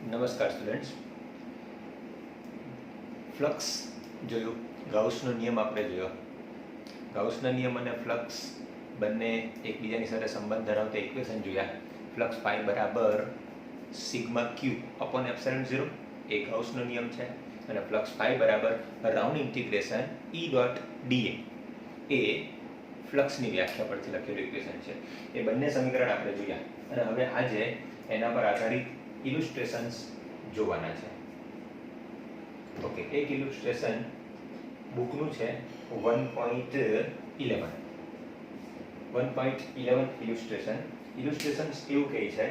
નમસ્કાર students. Flux જોયું, ગાઉસનો નિયમ આપણે જોયો. ગાઉસના નિયમ અને ફ્લક્સ બંને એકબીજાની સાથે સંબંધ ધરાવતા ઇક્વેશન જોયા. ફ્લક્સ પાઈ બરાબર સિગ્મા ક્યુ અપોન એપ્સિલોન 0 એ ગાઉસનો નિયમ છે, અને ફ્લક્સ પાઈ બરાબર રાઉન્ડ ઇન્ટિગ્રેશન ઈ ડોટ ડીએ એ ફ્લક્સની વ્યાખ્યા પરથી લખેલું ઇક્વેશન છે. એ બંને સમીકરણ આપણે જોયા, અને હવે આજે એના પર આધારિત ઇલુસ્ટ્રેશન્સ જોવાના છે. ઓકે, એક ઇલુસ્ટ્રેશન બુકનું છે 1.11 ઇલુસ્ટ્રેશન્સ એવું કહે છે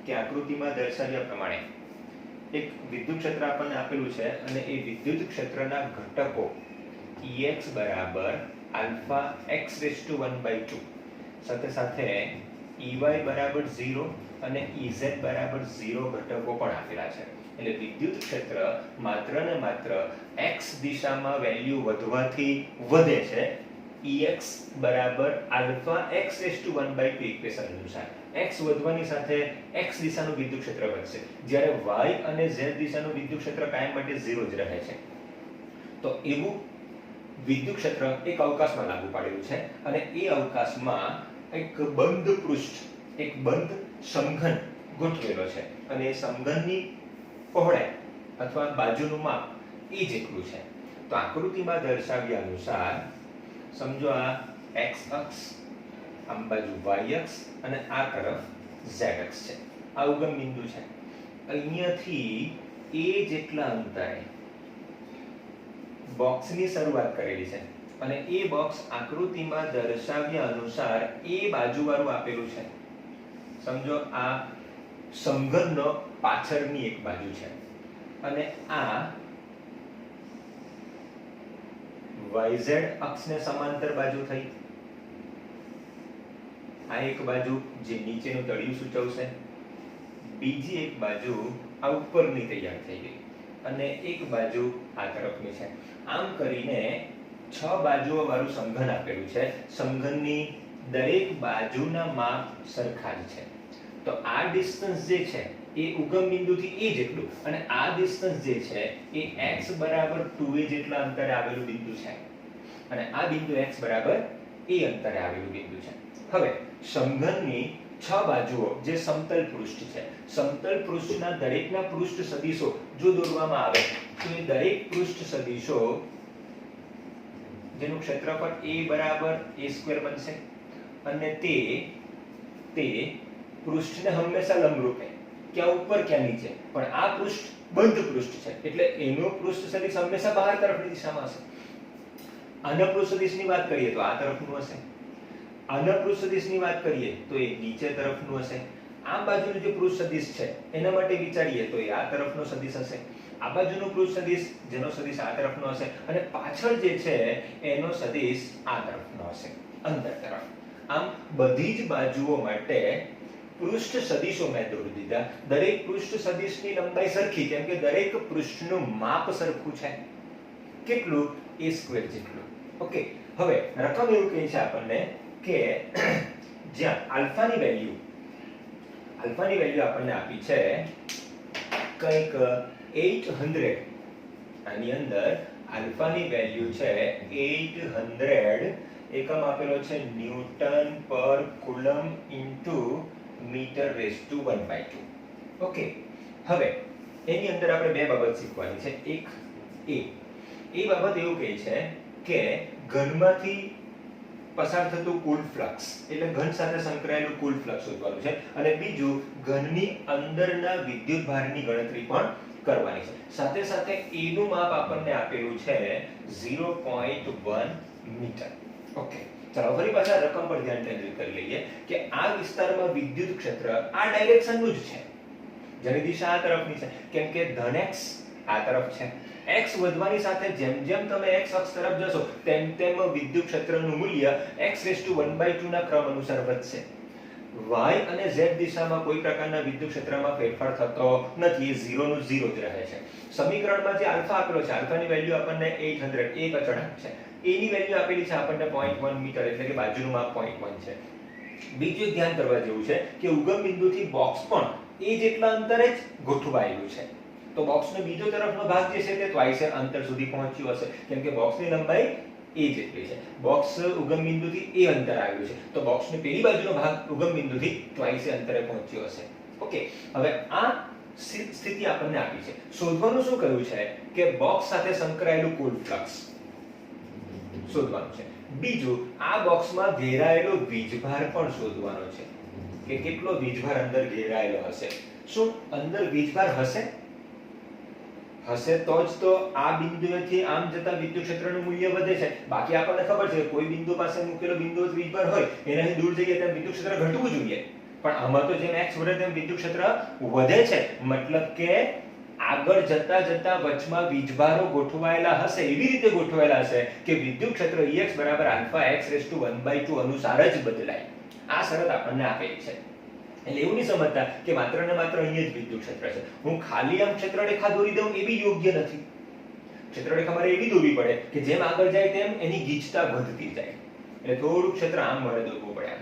કે આકૃતિમાં દર્શાવ્યા પ્રમાણે એક વિદ્યુત ક્ષેત્ર આપણને આપેલું છે, અને એ વિદ્યુત ક્ષેત્રના ઘટકો Ex બરાબર આલ્ફા x⁻², સાથે સાથે Ey બરાબર 0 અને Ez બરાબર 0 ઘટકો પણ આપેલા છે. એટલે વિદ્યુત ક્ષેત્ર માત્ર ને માત્ર x દિશામાં વેલ્યુ વધવાથી વધે છે. Ex બરાબર આલ્ફા x⁻² ઇક્વેશન અનુસાર x વધવાની સાથે x દિશાનું વિદ્યુત ક્ષેત્ર વધશે, જ્યારે y અને z દિશાનું વિદ્યુત ક્ષેત્ર કાયમ માટે 0 જ રહે છે. તો એવું વિદ્યુત ક્ષેત્ર એક અવકાશમાં લાગુ પાડેલું છે, અને એ અવકાશમાં એક બંધ પૃષ્ઠ, એક બંધ સમઘન ગોઠવેલો છે, અને એ સમઘનની પહોળાઈ અથવા બાજુનું માપ એ જેટલું છે. તો આકૃતિમાં દર્શાવ્યા અનુસાર સમજો આ x અક્ષ, આમ બાજુ y અક્ષ, અને આ તરફ z અક્ષ છે. આ ઉગમ બિંદુ છે. અહીંયાથી a જેટલા અંતરે બોક્સની શરૂઆત કરેલી છે, અને એ બોક્સ આકૃતિમાં દર્શાવ્યા અનુસાર એ બાજુવાળું આપેલું છે. સમજો આ સમઘનનો પાછળની એક બાજુ છે, અને આ YZ અક્ષને સમાંતર બાજુ થઈ. આ એક બાજુ જે નીચેનું તળિયું સૂચવશે, બીજી એક બાજુ આ ઉપરની તૈયાર થઈ ગઈ, અને એક બાજુ આ તરફની છે. આમ કરીને 6 બાજુઓ વાળું સમઘન આપેલું છે. સમઘનની દરેક બાજુના માપ સરખા જ છે. તો આ ડિસ્ટન્સ જે છે એ ઉગમ બિંદુથી એ જેટલું, અને આ ડિસ્ટન્સ જે છે એ x બરાબર 2a જેટલા અંતરે આવેલું બિંદુ છે, અને આ બિંદુ x બરાબર a અંતરે આવેલું બિંદુ છે. હવે સમઘનની 6 બાજુઓ જે સમતલ પૃષ્ઠ છે, સમતલ પૃષ્ઠના દરેકના પૃષ્ઠ સદિશો જો દોરવામાં આવે તો એ દરેક પૃષ્ઠ સદિશો જેનું ક્ષેત્રફળ a બરાબર a² બનશે, અને તે પૃષ્ઠને હંમેશા લંબરૂપે, ક્યાં ઉપર ક્યાં નીચે, પણ આ પૃષ્ઠ બંધ પૃષ્ઠ છે, એટલે એનું પૃષ્ઠ સદિશ હંમેશા બહાર તરફની દિશામાં હશે. આના પૃષ્ઠ સદિશની વાત કરીએ તો આ તરફનું હશે. આના પૃષ્ઠ સદિશની વાત કરીએ તો એ નીચે તરફનું હશે. આ બાજુનું જે પૃષ્ઠ સદિશ છે એના માટે વિચારીએ તો એ આ તરફનો સદિશ હશે. આ બાજુનું પૃષ્ઠ સદિશ જેનો સદિશ આ તરફનો હશે, અને પાછળ જે છે એનો સદિશ આ તરફનો હશે, અંદર તરફ. આમ બધી જ બાજુઓ માટે પૃષ્ઠ સદિશો મેં દોરી દીધા. દરેક પૃષ્ઠ સદિશની લંબાઈ સરખી, કેમ કે દરેક પૃષ્ઠનું માપ સરખું છે. કેટલું? a² જેટલું. ઓકે, હવે રકમ એવું કહે છે આપણને કે જ્યાં આલ્ફાની વેલ્યુ આપણને આપી છે કંઈક 800. આની અંદર આલ્ફાની વેલ્યુ છે 800. એકમ આપેલો છે newton per coulomb into meter raise to 1/2. Okay, હવે એની અંદર આપણે બે બાબત શીખવાની છે. એક એ બાબત એવું કહે છે કે ઘનમાંથી પસાર થતું કુલ ફ્લક્સ, એટલે ઘન સાથે સંકળાયેલું કુલ ફ્લક્સ શોધવાનું છે, અને બીજું ઘનની અંદરના વિદ્યુત ભારની ગણતરી પણ કરવાની છે. સાથે સાથે a નું માપ આપણને આપેલું છે 0.1 મીટર. ઓકે, ચાલો ફરી પાછા રકમ પર ધ્યાન કેન્દ્રિત કરી લઈએ કે આ વિસ્તારમાં વિદ્યુત ક્ષેત્ર આ ડાયરેક્શનનું જ છે, જેની દિશા આ તરફની છે, કેમ કે ધન x આ તરફ છે. x વધવાની સાથે જેમ જેમ તમે x અક્ષ તરફ જશો તેમ તેમ વિદ્યુત ક્ષેત્રનું મૂલ્ય x⁻² ના ક્રમ અનુસાર વધશે. y અને z દિશામાં કોઈ પ્રકારના વિદ્યુત ક્ષેત્રમાં ફેરફાર થતો નથી, એ 0 નું 0 જ રહે છે. સમીકરણમાં જે આલ્ફા આપેલો છે, આલ્ફાની વેલ્યુ આપણને 800 એક અચળાંક છે. a ની વેલ્યુ આપેલી છે આપણને 0.1 મીટર, એટલે કે બાજુનું માપ 0.1 છે. બીજું ધ્યાન કરવા જેવું છે કે ઉગમ બિંદુથી બોક્સ પણ એ જેટલા અંતરે જ ગોઠવાયેલું છે. તો બોક્સનો બીજો તરફનો ભાગ જે છે તે ટ્વાઇસ અંતર સુધી પહોંચ્યો હશે, કેમ કે બોક્સની લંબાઈ એ જેટલી છે. બોક્સ ઉગમ બિંદુથી એ અંતર આવ્યું છે, તો બોક્સની પેલી બાજુનો ભાગ ઉગમ બિંદુથી ટ્વાઇસ અંતરે પહોંચ્યો હશે. ઓકે, હવે આ સ્થિતિ આપણને આપી છે. શોધવાનું શું કહ્યું છે કે બોક્સ સાથે સંકળાયેલું કુલ ફ્લક્સ શોધવાનું છે. બીજું, આ બોક્સમાં ઘેરાયેલો વીજભાર પણ શોધવાનો છે કે કેટલો વીજભાર અંદર ઘેરાયેલો હશે. શું અંદર વીજભાર હશે? હશે તો જ તો આ બિંદુએથી આમ જતા વિદ્યુત ક્ષેત્રનું મૂલ્ય વધે છે. બાકી આપણને ખબર છે કે કોઈ બિંદુ પાસે મૂકેલો બિંદુ વીજભાર હોય એનાથી દૂર જઈએ તેમ વિદ્યુત ક્ષેત્ર ઘટવું જોઈએ, પણ આમાં તો જેમ x વધે તેમ વિદ્યુત ક્ષેત્ર વધે છે. મતલબ કે આગળ જતા જતા વચમાં વીજભારો ગોઠવાયેલા હશે, એવી રીતે ગોઠવાયેલા હશે કે વિદ્યુત ક્ષેત્ર Ex = α(x)(1/2) અનુસાર જ બદલાય. આ શરત આપણને આપેલી છે. એટલે એવું નહીં સમજતા કે માત્ર ને માત્ર અહીંયા જ વિદ્યુત ક્ષેત્ર છે, હું ખાલી આમ ક્ષેત્રરેખા દોરી દઉં એ બી યોગ્ય નથી. ક્ષેત્રરેખા મારે એવી દોરવી પડે કે જેમ આગળ જાય તેમ એની ગીચતા વધતી જાય. એટલે થોડું ક્ષેત્ર આમ મારે દોરવું પડે.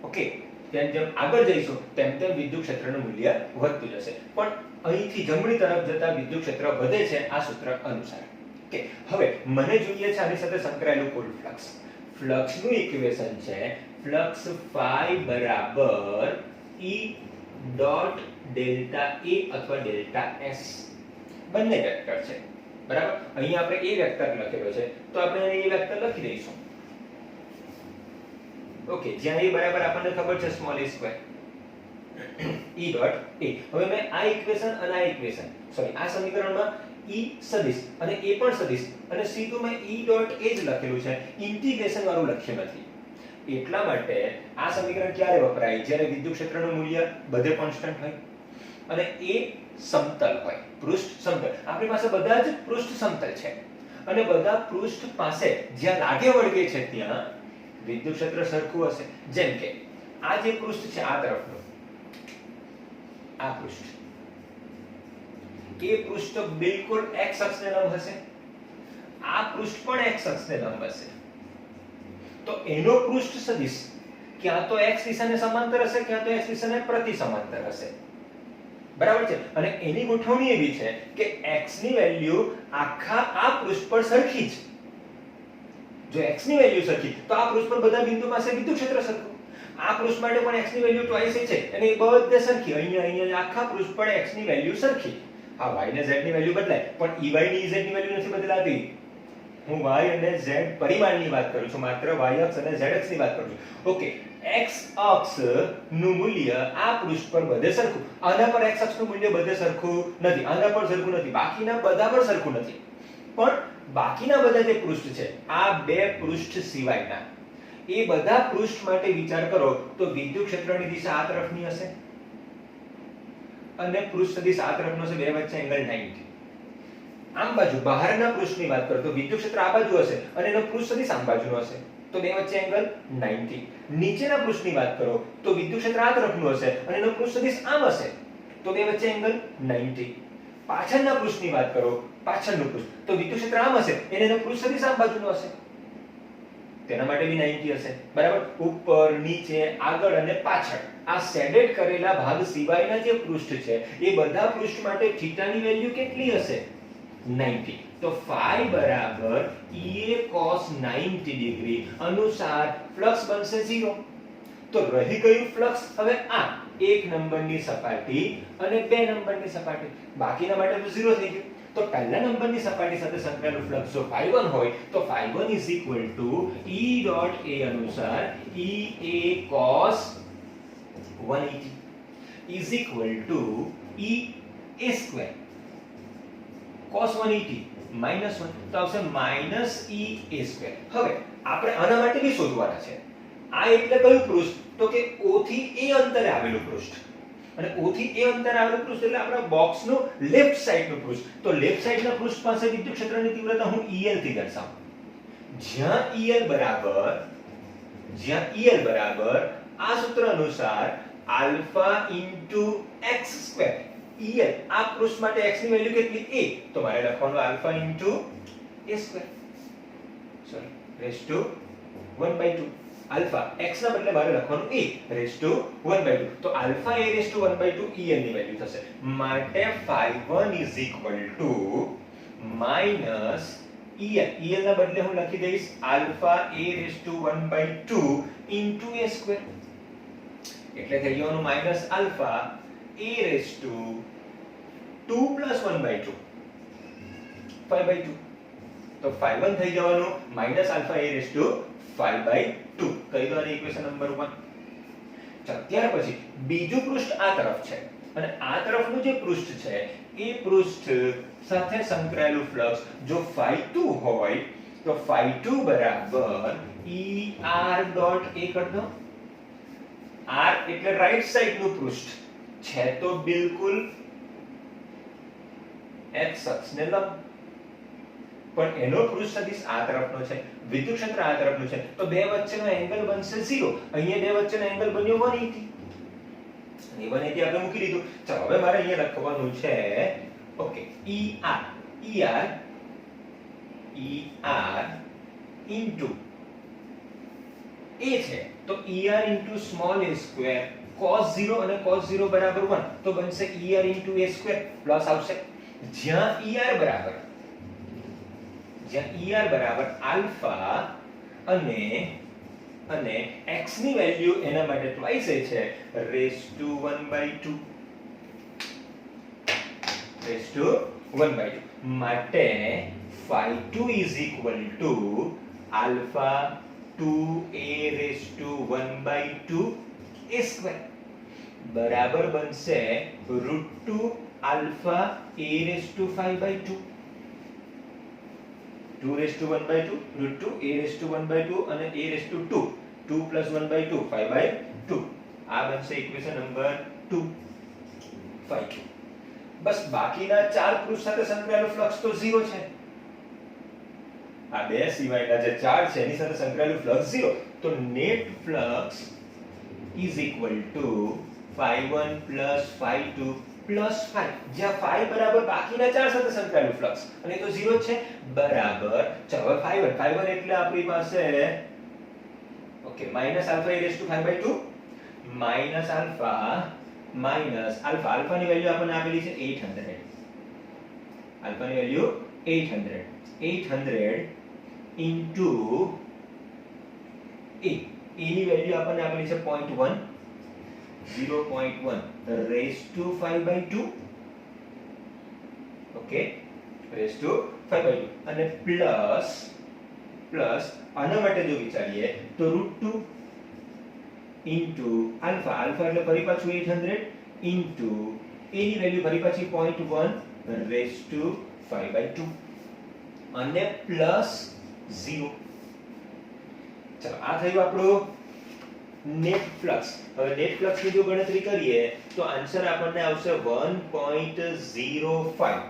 ઓકે, જેમ જેમ આગળ જઈશું તેમ તેમ વિદ્યુત ક્ષેત્રનું મૂલ્ય વધતું જશે, પણ અહીંથી જમણી તરફ જતા વિદ્યુત ક્ષેત્ર વધે છે આ સૂત્ર અનુસાર. ઓકે, હવે મને જોઈએ છે આની સાથે સંકળાયેલું કુલ ફ્લક્સ. ફ્લક્સનું ઇક્વેશન છે ફ્લક્સ phi બરાબર E ડોટ ડેલ્ટા A અથવા ડેલ્ટા S. બંને વેક્ટર છે, બરાબર. અહીં આપણે A વેક્ટર લખેલો છે તો આપણે અહીં A વેક્ટર લખી દઈશું. ઓકે, જ્યાં A બરાબર આપણને ખબર છે small a square E dot A. હવે મેં આ ઇક્વેશન અને આ ઇક્વેશન આ સમીકરણમાં E સદિશ અને A પણ સદિશ અને સીધું મેં E ડોટ A જ લખેલું છે, ઇન્ટિગ્રેશન વાળું લખ્યું નથી. એટલા માટે આ સમીકરણ ક્યારે વપરાય? જ્યારે વિદ્યુત ક્ષેત્રનું મૂલ્ય બધે કોન્સ્ટન્ટ હોય અને એ સમતલ હોય, પૃષ્ઠ સમતલ. આપણી પાસે બધા જ પૃષ્ઠ સમતલ છે અને બધા પૃષ્ઠ પાસે જ્યાં લાગે વળગે છે ત્યાં વિદ્યુત ક્ષેત્ર સરખું હશે. જેમ કે આ જે પૃષ્ઠ છે આ તરફનું, આ પૃષ્ઠ, એ પૃષ્ઠ બિલકુલ x અક્ષને લંબ હશે, આ પૃષ્ઠ પણ x અક્ષને લંબ હશે. તો એનો પૃષ્ઠ સદિશ ક્યાં તો x દિશાને સમાંતર હશે, ક્યાં તો x દિશાને પ્રતિ સમાંતર હશે. બરાબર છે. અને એની ગોઠવણી એવી છે કે x ની વેલ્યુ આખા આ પૃષ્ઠ પર સરખી જ. જો x ની વેલ્યુ સરખી તો આ પૃષ્ઠ પર બધા બિંદુ પાસે વિદ્યુત ક્ષેત્ર સરખું. આ પૃષ્ઠ માટે પણ x ની વેલ્યુ ટ્વાઇસ છે અને એ બધે સરખી. અહીંયા આખા પૃષ્ઠ પર x ની વેલ્યુ સરખી. હા, y ને z ની વેલ્યુ બદલાય પણ ey ની z ની વેલ્યુ નથી બદલાતી. હું y અને z પરિમાણની વાત કરું છું, માત્ર y અક્ષ અને z અક્ષની વાત કરું છું. ઓકે, x અક્ષ નું મૂલ્ય આ પૃષ્ઠ પર બધે સરખું. આના પર x અક્ષ નું મૂલ્ય બધે સરખું નથી, આના પર સરખું નથી, બાકીના બધા પર સરખું નથી. પણ બાકીના બધા જે પૃષ્ઠ છે આ બે પૃષ્ઠ સિવાયના, એ બધા પૃષ્ઠ માટે વિચાર કરો તો વિદ્યુત ક્ષેત્રની દિશા આ તરફની હશે અને પૃષ્ઠ સદિશ આ તરફનો છે, બે વચ્ચે એંગલ 90. આમ બાજુ બહારના પૃષ્ઠની વાત કરો તો વિદ્યુત ક્ષેત્ર આ બાજુ હશે અને એનો પૃષ્ઠ સદિશ આમ બાજુનો હશે, તો બે વચ્ચે એંગલ 90. નીચેના પૃષ્ઠની વાત કરો તો વિદ્યુત ક્ષેત્ર આ તરફનું હશે અને એનો પૃષ્ઠ સદિશ આમ હશે, તો બે વચ્ચે એંગલ 90. પાછળના પૃષ્ઠની વાત કરો, પાછળનું પૃષ્ઠ, તો વિદ્યુત ક્ષેત્ર આમ હશે અને એનો પૃષ્ઠ સદિશ આમ બાજુનો હશે, તેના માટે બી 90 હશે. બરાબર. ઉપર, નીચે, આગળ અને પાછળ આ શેડેડ કરેલા ભાગ સિવાયના જે પૃષ્ઠ છે એ બધા પૃષ્ઠ માટે થીટાની વેલ્યુ કેટલી હશે? 90. તો phi બરાબર Ea cos 90 ડિગ્રી અનુસાર ફ્લક્સ બનશે 0. તો રહી ગયું ફ્લક્સ હવે આ 1 નંબરની સપાટી અને 2 નંબરની સપાટી, બાકીના માટે તો 0 થઈ ગયું. તો પહેલા નંબરની સપાટી સાથે સંકળાયેલું ફ્લક્સ જો phi1 હોય તો phi1 E ડોટ A અનુસાર Ea cos 180 is equal to Ea square cos 180 minus 1, તો આવશે minus Ea square. હવે આપણે આના માટે બી શોધવાના છે. આ એટલે કયું પૃષ્ઠ? તો કે O થી A અંતરે આવેલું પૃષ્ઠ. અને O થી A અંતરે આવેલું પૃષ્ઠ એટલે આપણા બોક્સનું લેફ્ટ સાઈડનું પૃષ્ઠ. તો લેફ્ટ સાઈડના પૃષ્ઠ પાસે વિદ્યુત ક્ષેત્રની તીવ્રતા હું EL થી દર્શાવું. જ્યાં EL બરાબર આ સૂત્ર અનુસાર alpha into x square. EL આ પૃષ્ઠ માટે x ની વેલ્યુ કેટલી? a, તો મારે લખવાનું alpha into a square, sorry raise to 1/2. Alpha x ના બદલે મારે લખવાનું e રેઝ ટુ 1/2 તો alpha a raise to 1/2 en ની વેલ્યુ થશે માટે phi1 is equal to minus en ના બદલે હું લખી દઈશ alpha a raise to 1/2 into a square એટલે થઈ જવાનું minus alpha a raise to 2 plus 1/2 5/2 તો phi1 થઈ જવાનું minus alpha a raise to 5/2 કહી દો આની ઇક્વેશન નંબર 1 ચાલો ત્યાર પછી બીજું પૃષ્ઠ આ તરફ છે અને આ તરફનું જે પૃષ્ઠ છે એ પૃષ્ઠ સાથે સંકળાયેલું ફ્લક્સ જો phi2 હોય તો phi2 બરાબર er ડોટ a કરી દો r એટલે રાઈટ સાઈડ નું પૃષ્ઠ છે તો બિલકુલ x અક્ષને લંબ પણ એનો પૃષ્ઠ સદિશ આ તરફનો છે વિદ્યુત ક્ષેત્ર આ તરફનું છે તો બે વચ્ચેનો એંગલ બનશે 0 અહીંયા બે વચ્ચેનો એંગલ બન્યો 180 અને 180 આપણે મૂકી દીધું ચાલો હવે મારે અહીંયા લખવાનું છે ઓકે er ઇન્ટુ a છે તો er into small a square cos 0 અને cos 0 બરાબર 1 તો બનશે er into a square plus આવશે જ્યાં er બરાબર આલ્ફા અને x ની વેલ્યુ એના માટે ટ્વાઇસ છે રેઝ ટુ 1/2 માટે phi2 is equal to alpha 2a raised to 1/2 a square બરાબર બનશે √2 alpha a raised to 5/2 2 raised to 1/2 √2 a raised to 1/2 અને a raised to 2 2 plus 1/2 5/2 આ બનશે ઇક્વેશન નંબર 2 5 બસ બાકીના ચાર પૃષ્ઠ સાથે સંકળાયેલું ફ્લક્સ તો 0 છે આ બે સિવાયના જે ચાર છે એની સાથે સંકળાયેલું ફ્લક્સ 0 તો net flux is equal two phi1 plus phi2 plus phi જ્યાં phi બરાબર બાકીના ચાર સાથે સંકળાયેલું ફ્લક્સ અને એ તો 0 છે બરાબર ચાલો phi1 એટલે આપણી પાસે okay minus alpha a raised to 5/2 minus alpha ની વેલ્યુ આપણને આપેલી છે 800 આલ્ફા ની વેલ્યુ 800 ઇન્ટુ a ની વેલ્યુ આપણને આપેલી છે 0.1 raised to 5/2 okay raised to 5/2 અને પ્લસ આના માટે જો વિચારીએ તો √2 ઇન્ટુ આલ્ફા એટલે ફરી પાછું 800 ઇન્ટુ a ની વેલ્યુ ફરી પાછી 0.1 raised to 5/2 અને પ્લસ 0 ચાલો આ થયું આપણું નેટ ફ્લક્સ હવે નેટ ફ્લક્સ ની જો ગણતરી કરીએ તો આન્સર આપણને આવશે 1.05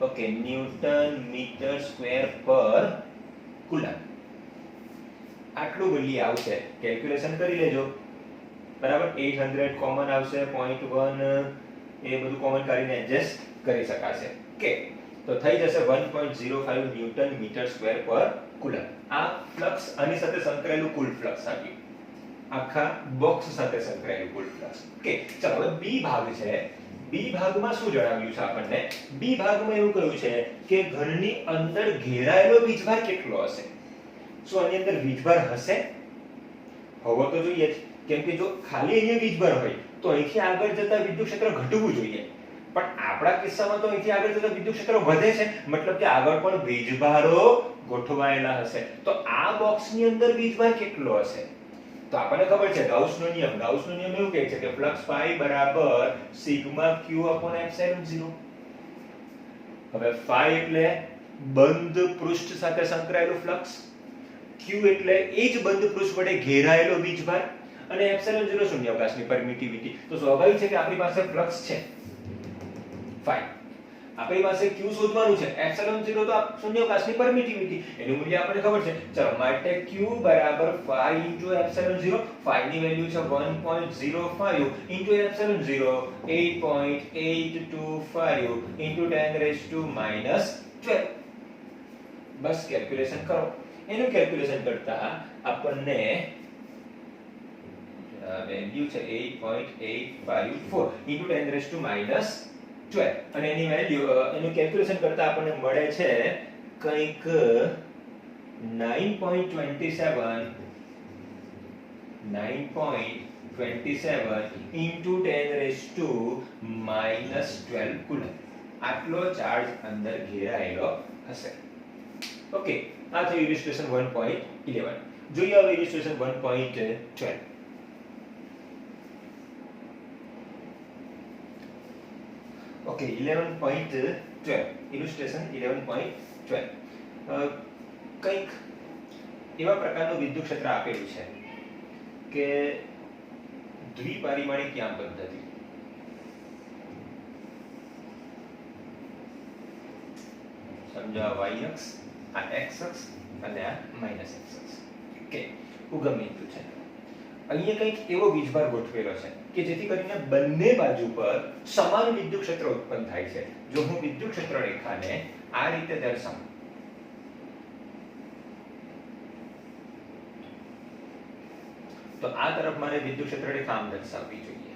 ઓકે ન્યૂટન મીટર સ્ક્વેર પર કુલમ આટલું મૂલ્ય આવશે કેલ્ક્યુલેશન કરી લેજો બરાબર 800 કોમન આવશે 0.1 એ બધું કોમન કરીને એડજસ્ટ કરી શકાશે કે તો થઈ જશે 1.05 ન્યૂટન મીટર સ્ક્વેર પર કુલમ આ ફ્લક્સ આની સાથે સંકળાયેલું કુલ ફ્લક્સ આવ્યું આખા બોક્સ સાથે સંકળાયેલું કુલ ફ્લક્સ ઓકે ચાલો હવે બી ભાગ છે બી ભાગમાં શું જણાવ્યું છે આપણને બી ભાગમાં એવું કહ્યું છે કે ઘનની અંદર ઘેરાયેલો વીજભાર કેટલો હશે શું આની અંદર વીજભાર હશે હોવો તો જોઈએ જ કેમ કે જો ખાલી અહીંયા વીજભાર હોય તો અહીંથી આગળ જતા વિદ્યુત ક્ષેત્ર ઘટવું જોઈએ પણ આપણા કિસ્સામાં તો અહીંથી આગળ જતા વિદ્યુત ક્ષેત્ર વધે છે મતલબ કે આગળ પણ વીજભારો ગોઠવાયેલા હશે તો આ બોક્સની અંદર વીજભાર કેટલો હશે તો આપણને ખબર છે ગાઉસનો નિયમ એવું કહે છે કે ફ્લક્સ phi બરાબર સિગ્મા q upon એપ્સિલોન 0 હવે phi એટલે બંધ પૃષ્ઠ સાથે સંકળાયેલું ફ્લક્સ q એટલે એ જ બંધ પૃષ્ઠ વડે ઘેરાયેલો વીજભાર અને એપ્સિલોન 0 શૂન્યાવકાશની પરમિટિવિટી તો સ્વાભાવિક છે કે આપણી પાસે ફ્લક્સ છે phi આપણી પાસે q શોધવાનું છે એપ્સિલોન 0 તો શૂન્યાવકાશની પરમિટિવિટી એનું મૂલ્ય આપણને ખબર છે ચલો માટે q બરાબર phi એપ્સિલોન 0 phi ની વેલ્યુ છે 1.05 epsilon 0 8.825 10 raised to -12 bus calculation કરો એનું કેલ્ક્યુલેશન કરતા આપણને વેલ્યુ છે 8.854 * 10⁻12 અને એની વેલ્યુ એનું કેલ્ક્યુલેશન કરતા આપણને મળે છે કંઈક 9.27 × 10⁻12 કુલમ આટલો ચાર્જ અંદર ઘેરાયેલો હશે. ઓકે, આ થયું ઇલિસ્ટ્રેશન 1.11. જોઈએ હવે ઇલિસ્ટ્રેશન 1.12. ઓકે, 11.12 ઇલિસ્ટ્રેશન 11.12. કંઈક એવા પ્રકારનું વિદ્યુત ક્ષેત્ર આપેલું છે કે દ્વિપરિમાણિક યામ પદ્ધતિ. સમજો આ y અક્ષ, આ x અક્ષ અને આ માઈનસ x અક્ષ. ઓકે, ઉગમ બિંદુ છે. અહીંયા કંઈક એવો વીજભાર ગોઠવેલો છે કે જેથી કરીને બંને બાજુ પર સમાન વિદ્યુત ક્ષેત્ર ઉત્પન્ન થાય છે. જો હું વિદ્યુત ક્ષેત્ર રેખાને આ રીતે દર્શાવું તો આ તરફ મારે વિદ્યુત ક્ષેત્ર રેખા આમ દર્શાવવી જોઈએ.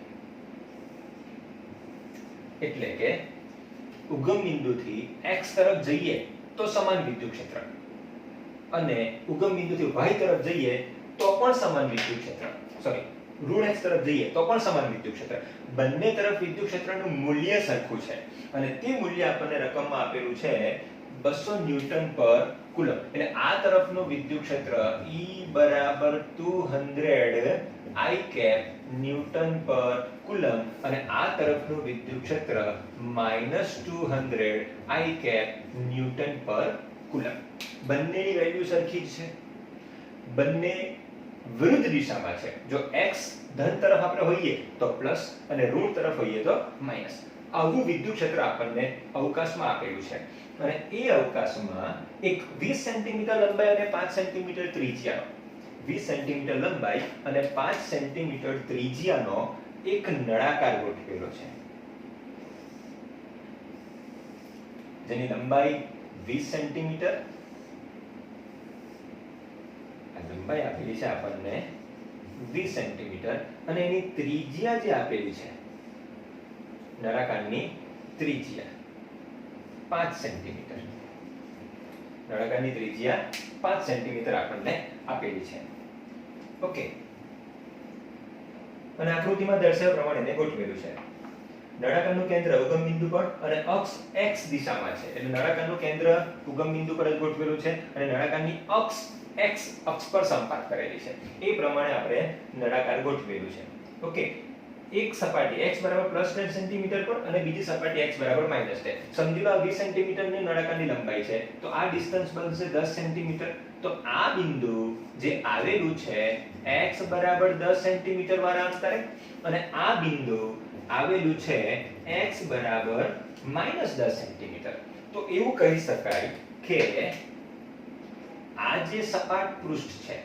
એટલે કે ઉગમ બિંદુથી x તરફ જઈએ તો સમાન વિદ્યુત ક્ષેત્ર અને ઉગમ બિંદુથી y તરફ જઈએ તો પણ સમાન વિદ્યુત ક્ષેત્ર. સોરી, ઋણ x તરફ જઈએ તો પણ સમાન વિદ્યુત ક્ષેત્ર. બંને તરફ વિદ્યુત ક્ષેત્રનું મૂલ્ય સરખું છે અને તે મૂલ્ય આપણને રકમમાં આપેલું છે 200 ન્યૂટન પર કુલમ. એટલે આ તરફનું વિદ્યુત ક્ષેત્ર E = 200 I cap newton per coulomb અને આ તરફનું વિદ્યુત ક્ષેત્ર -200 I cap newton per coulomb. બંનેની વેલ્યુ સરખી જ છે, બંને વિરુદ્ધ દિશામાં છે. જો x ધન તરફ આપણે હોઈએ તો પ્લસ અને ઋણ તરફ હોઈએ તો માઈનસ. આવું વિદ્યુત ક્ષેત્ર આપણને અવકાશમાં આપેલું છે અને એ અવકાશમાં એક 20 સેન્ટીમીટર લંબાઈ અને 5 સેન્ટીમીટર ત્રિજ્યાનો 20 સેન્ટીમીટર લંબાઈ અને 5 સેન્ટીમીટર ત્રિજ્યાનો એક નળાકાર ગોઠવેલો છે, જેની લંબાઈ 20 સેન્ટીમીટર, આ લંબાઈ આપેલી છે આપણને 20 સેન્ટીમીટર અને એની ત્રિજ્યા જે આપેલી છે નળાકારની ત્રિજ્યા 5 સેન્ટીમીટર. નળાકારની ત્રિજ્યા 5 સેન્ટીમીટર આપણને આપેલી છે. ઓકે, અને આકૃતિમાં દર્શાવ્યા પ્રમાણે એને ગોઠવેલું છે. નળાકારનું કેન્દ્ર ઉગમ બિંદુ પર અને અક્ષ x દિશામાં છે. એટલે નળાકારનું કેન્દ્ર ઉગમ બિંદુ પર જ ગોઠવેલું છે અને નળાકારની અક્ષ x અક્ષ પર સંપાત કરેલી છે. એ પ્રમાણે આપણે નળાકાર ગોઠવેલું છે. ઓકે, એક સપાટી x = +10 સેન્ટીમીટર પર અને બીજી સપાટી x = -10. સમજી લો આ 20 સેન્ટીમીટરની નળાકારની લંબાઈ છે તો આ ડિસ્ટન્સ બનશે 10 સેન્ટીમીટર. તો આ બિંદુ જે આવેલું છે x = 10 સેન્ટીમીટર વાળા અંતરે અને આ બિંદુ આવેલું છે x = -10 સેન્ટીમીટર. તો એવું કહી શકાય કે આ જે સપાટ પૃષ્ઠ છે,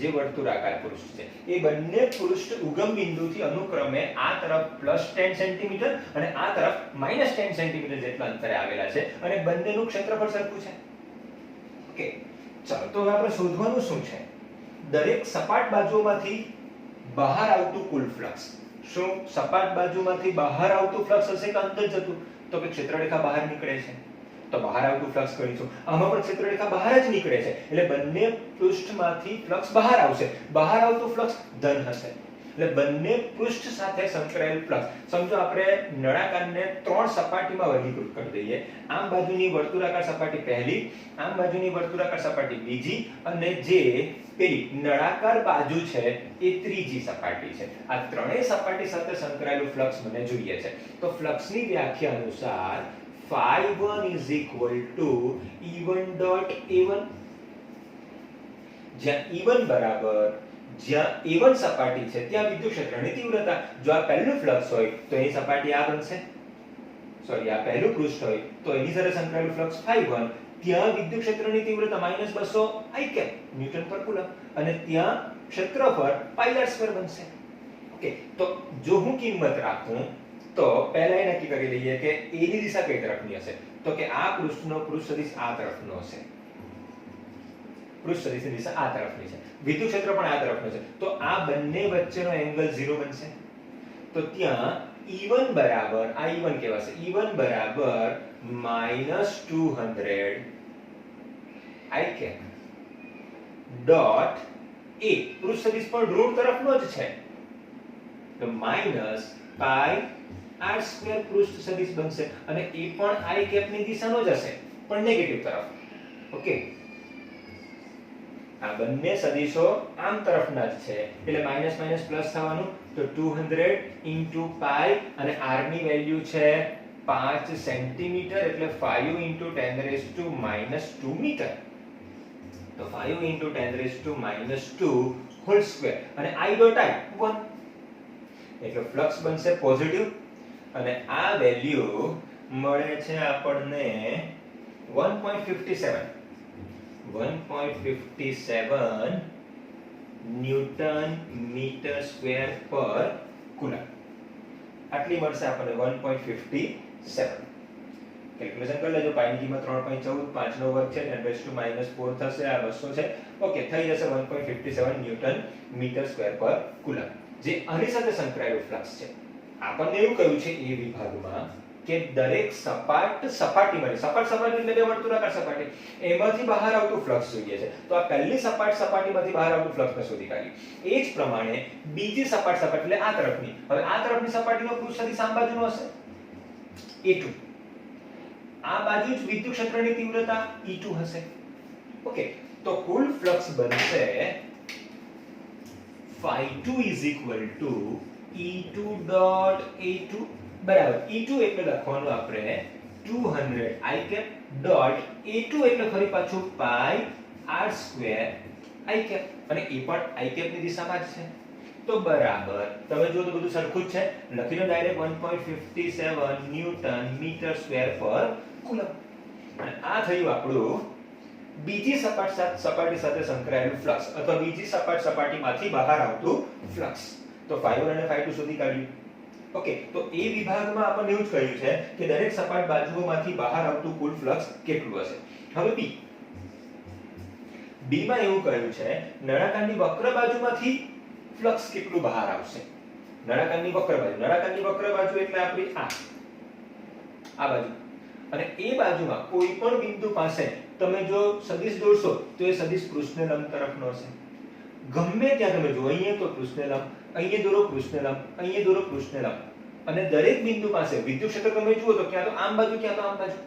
જે વર્તુળાકાર પૃષ્ઠ છે, એ બંને પૃષ્ઠ ઉગમ બિંદુથી અનુક્રમે આ તરફ +10 સેન્ટીમીટર અને આ તરફ -10 સેન્ટીમીટર જેટલા અંતરે આવેલા છે અને બંનેનું ક્ષેત્રફળ સરખું છે. ઓકે, ચાલો તો હવે આપણે શોધવાનું શું છે? દરેક સપાટ બાજુઓમાંથી બહાર આવતું કુલ ફ્લક્સ. શું સપાટ બાજુમાંથી બહાર આવતું ફ્લક્સ હશે કે અંદર જતું? તો કે ક્ષેત્રરેખા બહાર નીકળે છે તો બહાર આવતું ફ્લક્સ કરીશું. આમાં પણ ક્ષેત્રરેખા બહાર જ નીકળે છે એટલે બંને પૃષ્ઠમાંથી ફ્લક્સ બહાર આવશે. બહાર આવતું ફ્લક્સ ધન હશે. એટલે બંને પૃષ્ઠ સાથે સંકળાયેલ ફ્લક્સ. સમજો આપણે નળાકારને 3 સપાટીમાં વર્ગીકૃત કરી દઈએ. આમ બાજુની વર્તુળાકાર સપાટી પહેલી, આમ બાજુની વર્તુળાકાર સપાટી બીજી અને જે પેલી નળાકાર બાજુ છે એ ત્રીજી સપાટી છે. આ ત્રણેય સપાટી સાથે સંકળાયેલું ફ્લક્સ મને જોઈએ છે. તો ફ્લક્સની વ્યાખ્યા અનુસાર phi1 = E1.A1, જ્યાં E1 બરાબર જ્યાં A1 સપાટી છે ત્યાં વિદ્યુત ક્ષેત્રની તીવ્રતા. જો આ પહેલું ફ્લક્સ હોય તો એની સપાટી આ બનશે. સોરી, આ પહેલું પૃષ્ઠ હોય તો એની સાથે સંકળાયેલું ફ્લક્સ phi1, ત્યાં વિદ્યુત ક્ષેત્રની તીવ્રતા -200 I cap newton per coulomb અને ત્યાં ક્ષેત્રફળ πr² બનશે. ઓકે, તો જો હું કિંમત રાખું તો પહેલા એ નક્કી કરી લઈએ કે A ની દિશા કઈ તરફની હશે. તો કે આ પૃષ્ઠનો પૃષ્ઠ સદિશ આ તરફનો હશે. પૃષ્ઠ સદિશની દિશા આ તરફની છે, વિદ્યુત ક્ષેત્ર પણ આ તરફનો છે, તો આ બંને વચ્ચેનો એંગલ 0 બનશે. તો ત્યાં E1 બરાબર આ E1 કહેવાશે, E1 બરાબર -200 I cap ડોટ a, પૃષ્ઠ સદિશ પણ ઋણ તરફનો જ છે, તો માઈનસ પાઈ r સ્ક્વેર પૃષ્ઠ સદિશ બનશે, અને એ પણ I cap ની દિશાનો જ હશે, પણ નેગેટિવ તરફ. ઓકે, આ બંને સદિશો આમ તરફના જ છે, એટલે માઈનસ માઈનસ પ્લસ થવાનું, તો 200 into પાઈ, અને r ની વેલ્યુ છે 5 સેન્ટીમીટર, એટલે 5 into 10⁻² મીટર. તો 5 into 10⁻² હોલ સ્ક્વેર, અને I ડોટ I 1, એટલે ફ્લક્સ બનશે પોઝિટિવ, અને આ વેલ્યુ મળે છે આપણને 1.57 ન્યૂટન મીટર સ્ક્વેર પર કુલમ. આટલી મળશે આપણને 1.57. કેલ્ક્યુલેશન કરી લેજો, પાઈ ની કિંમત 3.14, 5 નો વર્ગ છે, 10⁻⁴ થશે, આ 200 છે. ઓકે, થઈ જશે 1.57 ન્યૂટન મીટર સ્ક્વેર પર કુલમ, જે આની સાથે સંકળાયેલું ફ્લક્સ છે. આપણને એવું કહ્યું છે એ વિભાગમાં કે દરેક સપાટીમાં, સપાટી એટલે બે વર્તુળાકાર સપાટી, એમાંથી બહાર આવતું ફ્લક્સ જોઈએ છે. તો આ પહેલી સપાટીમાંથી બહાર આવતું ફ્લક્સને શોધી કાઢ્યું. એ જ પ્રમાણે બીજી સપાટી એટલે આ તરફની, હવે આ તરફની સપાટીનો પૃષ્ઠ સદિશ આમ બાજુનો હશે E2, આ બાજુ જ વિદ્યુત ક્ષેત્રની તીવ્રતા E2 હશે. ઓકે, તો કુલ ફ્લક્સ બનશે phi2 E2 ડોટ A2 બરાબર, E2 એટલે લખવાનું આપણે 200 I cap ડોટ A2 એટલે ફરી પાછું પાઈ r સ્ક્વેર I cap, અને એ પણ I cap ની દિશામાં જ છે. તો બરાબર, તમે જો તો બધું સરખું જ છે, લખી લો ડાયરેક્ટ 1.57 ન્યૂટન મીટર સ્ક્વેર પર કુલમ. અને આ થયું આપણું બીજી સપાટી સાથે સંકળાયેલું ફ્લક્સ, અથવા બીજી સપાટીમાંથી બહાર આવતું ફ્લક્સ. તો phi1 અને phi2 શોધી કાઢ્યું. ઓકે, તો એ વિભાગમાં આપણને એવું જ કહ્યું છે કે દરેક સપાટ બાજુઓમાંથી બહાર આવતું કુલ ફ્લક્સ કેટલું હશે. હવે B માં એવું કહ્યું છે નળાકારની વક્ર બાજુમાંથી ફ્લક્સ કેટલું બહાર આવશે. નળાકારની વક્ર બાજુ એટલે આપણી આ બાજુ, અને એ બાજુમાં કોઈ પણ બિંદુ પાસે તમે જો સદિશ દોરશો તો એ સદિશ પૃષ્ઠને લંબ તરફનો હશે. ગમે ત્યાં તમે જો, અહીંયા તો પૃષ્ઠને લંબ, અહીંયા દોરો પૃષ્ઠને લંબ, અહીંયા દોરો પૃષ્ઠને લંબ, અને દરેક બિંદુ પાસે વિદ્યુત ક્ષેત્ર તમે જુઓ તો ક્યાં તો આમ બાજુ ક્યાં તો આમ બાજુ,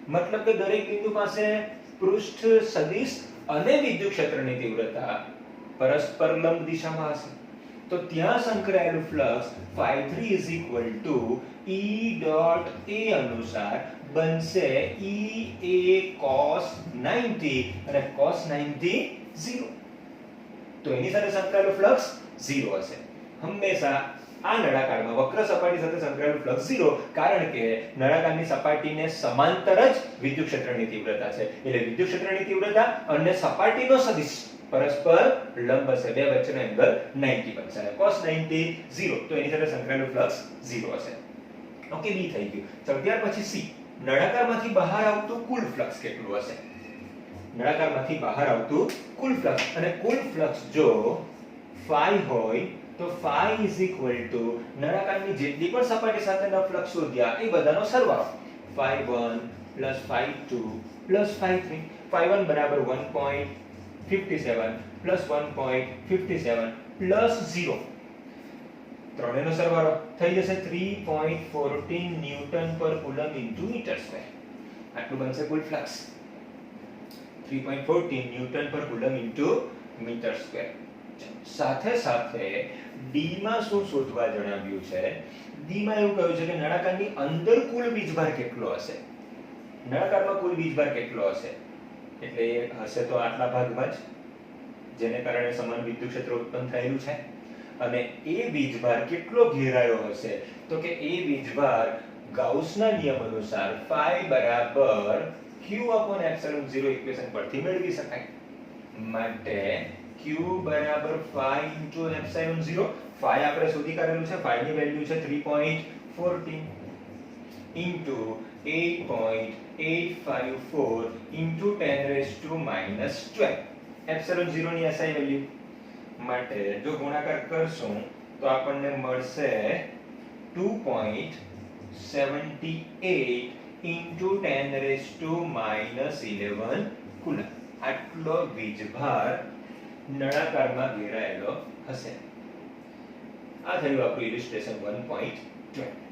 મતલબ કે દરેક બિંદુ પાસે પૃષ્ઠ સદિશ અને વિદ્યુત ક્ષેત્રની તીવ્રતા પરસ્પર લંબ દિશામાં હશે. તો ત્યાં સંકળાયેલું flux phi3 E dot A અનુસાર બનશે EA cos 90, અને cos 90 0. તો એની સાથે સંકળાયેલું ફ્લક્સ 0 હશે. હંમેશા આ નળાકારમાં વક્ર સપાટી સાથે સંકળાયેલું ફ્લક્સ 0, કારણ કે નળાકારની સપાટીને સમાંતર જ વિદ્યુત ક્ષેત્રની તીવ્રતા છે, એટલે વિદ્યુત ક્ષેત્રની તીવ્રતા અને સપાટીનો સદિશ પરસ્પર લંબ હશે, બે વચ્ચેનો એંગલ 90 બનશે, અને cos 90 0, તો એની સાથે સંકળાયેલું ફ્લક્સ 0 હશે. ઓકે, બી થઈ ગયું. ચાલો, ત્યાર પછી સી, નળાકારમાંથી બહાર આવતું કુલ ફ્લક્સ કેટલું હશે. નળાકારમાંથી બહાર આવતું કુલ ફ્લક્સ, અને કુલ ફ્લક્સ જો phi હોય તો phi નળાકારની જેટલી પણ સપાટી સાથેના ફ્લક્સ શોધ્યા એ બધાનો સરવાળો, phi1 plus phi2 plus phi3. phi1 બરાબર 1.57 plus 1.57 plus 0, ત્રણેયનો સરવાળો થઈ જશે 3.14 newton per coulomb into meter square. આટલું બનશે કુલ flux, 3.14 newton per coulomb into meter square. સાથે સાથે ડી માં શું શોધવા જણાવ્યું છે. ડી માં એવું કહ્યું છે કે નળાકારની અંદર કુલ વીજભાર કેટલો હશે. નળાકારમાં કુલ વીજભાર કેટલો હશે, એટલે એ હશે તો આટલા ભાગમાં જ, જેને કારણે સમાન વિદ્યુત ક્ષેત્ર ઉત્પન્ન થયેલું છે. અને એ વીજભાર કેટલો ઘેરાયો હશે, તો કે એ વીજભાર ગાઉસના નિયમ અનુસાર phi બરાબર q/ε0 ઇક્વેશન પરથી મેળવી શકાય. માટે q બરાબર phi * ε0. phi આપણે શોધી કાઢેલું છે, phi ની વેલ્યુ છે 3.14 into 8.854 into 10⁻12. એપ્સિલોન 0 ની SI વેલ્યુ માટે જો ગુણાકાર કરશું તો આપણને મળશે 2.78 into 10 raised to minus 11 coulomb. આટલો વીજભાર નળાકારમાં ઘેરાયેલો હશે. આ થયું આપણું ઇલિસ્ટ્રેશન 1.12.